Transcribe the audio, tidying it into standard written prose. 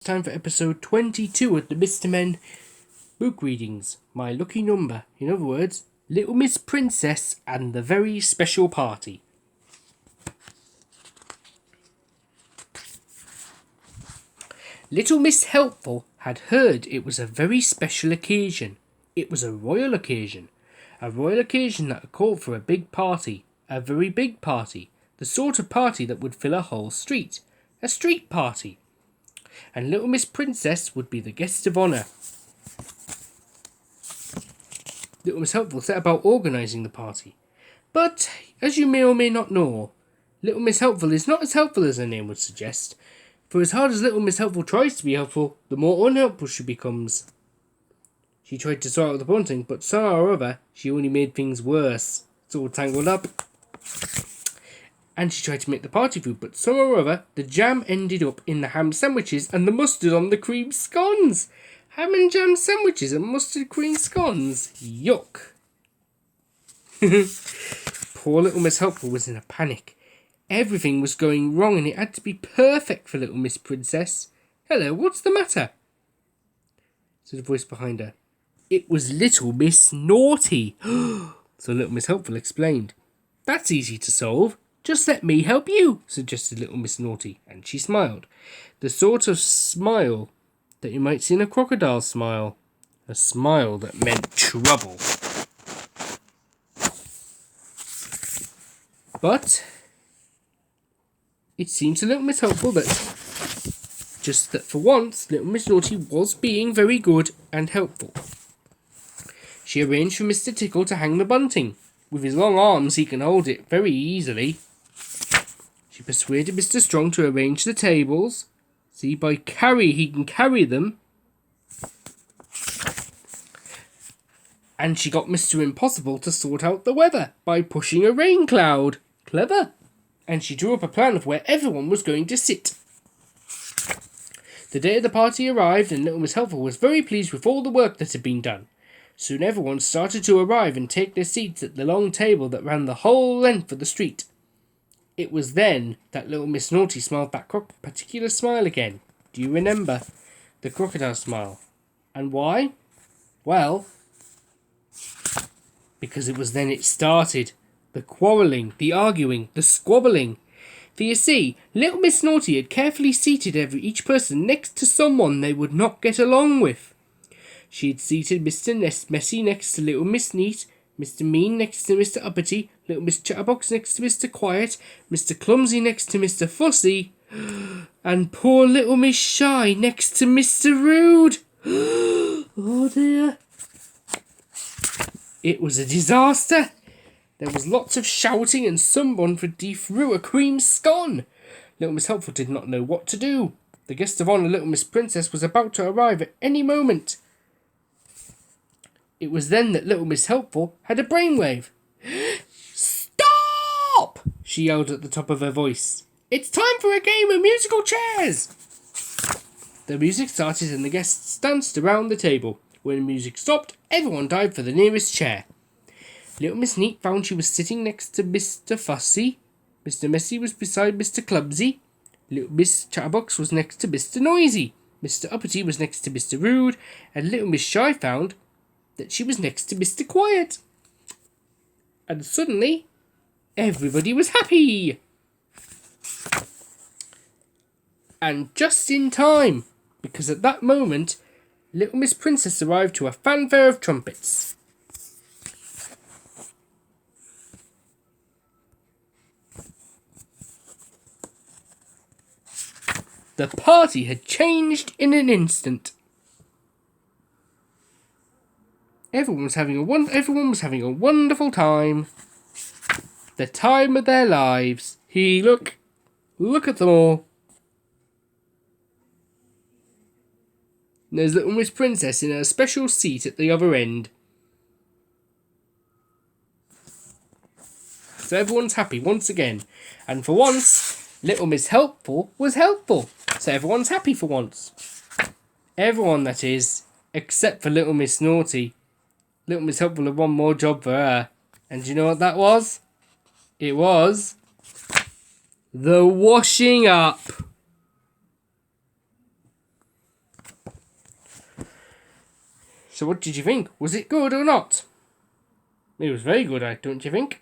Time for episode 22 of the Mr. Men book readings. My lucky number. In other words, Little Miss Princess and the Very Special Party. Little Miss Helpful had heard it was a very special occasion. It was a royal occasion. A royal occasion that called for a big party. A very big party. The sort of party that would fill a whole street. A street party. And Little Miss Princess would be the guest of honour. Little Miss Helpful set about organising the party. But, as you may or may not know, Little Miss Helpful is not as helpful as her name would suggest, for as hard as Little Miss Helpful tries to be helpful, the more unhelpful she becomes. She tried to sort out the bunting, but somehow or other, she only made things worse. It's all tangled up. And she tried to make the party food, but somehow or other, the jam ended up in the ham sandwiches and the mustard on the cream scones. Ham and jam sandwiches and mustard cream scones. Yuck. Poor Little Miss Helpful was in a panic. Everything was going wrong and it had to be perfect for Little Miss Princess. Hello, what's the matter? Said a voice behind her. It was Little Miss Naughty. So Little Miss Helpful explained. That's easy to solve. Just let me help you, suggested Little Miss Naughty, and she smiled. The sort of smile that you might see in a crocodile smile. A smile that meant trouble. But it seemed to Little Miss Helpful that for once, Little Miss Naughty was being very good and helpful. She arranged for Mr. Tickle to hang the bunting. With his long arms, he can hold it very easily. She persuaded Mr. Strong to arrange the tables. See, by carry, he can carry them. And she got Mr. Impossible to sort out the weather by pushing a rain cloud. Clever. And she drew up a plan of where everyone was going to sit. The day of the party arrived and Little Miss Helpful was very pleased with all the work that had been done. Soon everyone started to arrive and take their seats at the long table that ran the whole length of the street. It was then that Little Miss Naughty smiled that particular smile again. Do you remember? The crocodile smile. And why? Well, because it was then it started. The quarrelling, the arguing, the squabbling. For you see, Little Miss Naughty had carefully seated each person next to someone they would not get along with. She had seated Mr. Messy next to Little Miss Neat, Mr. Mean next to Mr. Uppity, Little Miss Chatterbox next to Mr. Quiet, Mr. Clumsy next to Mr. Fussy, and poor Little Miss Shy next to Mr. Rude. Oh dear. It was a disaster. There was lots of shouting and someone threw a cream scone. Little Miss Helpful did not know what to do. The guest of honour, Little Miss Princess, was about to arrive at any moment. It was then that Little Miss Helpful had a brainwave. Stop! She yelled at the top of her voice. It's time for a game of musical chairs! The music started and the guests danced around the table. When the music stopped, everyone dived for the nearest chair. Little Miss Neat found she was sitting next to Mr. Fussy. Mr. Messy was beside Mr. Clumsy. Little Miss Chatterbox was next to Mr. Noisy. Mr. Uppity was next to Mr. Rude. And Little Miss Shy found that she was next to Mr. Quiet. And suddenly, everybody was happy. And just in time, because at that moment, Little Miss Princess arrived to a fanfare of trumpets. The party had changed in an instant. Everyone was having a wonderful time. The time of their lives. Look at them all. There's Little Miss Princess in her special seat at the other end. So everyone's happy once again. And for once, Little Miss Helpful was helpful. So everyone's happy for once. Everyone, that is, except for Little Miss Naughty. Little Miss Helpful had one more job for her. And do you know what that was? It was the washing up. So what did you think? Was it good or not? It was very good, don't you think?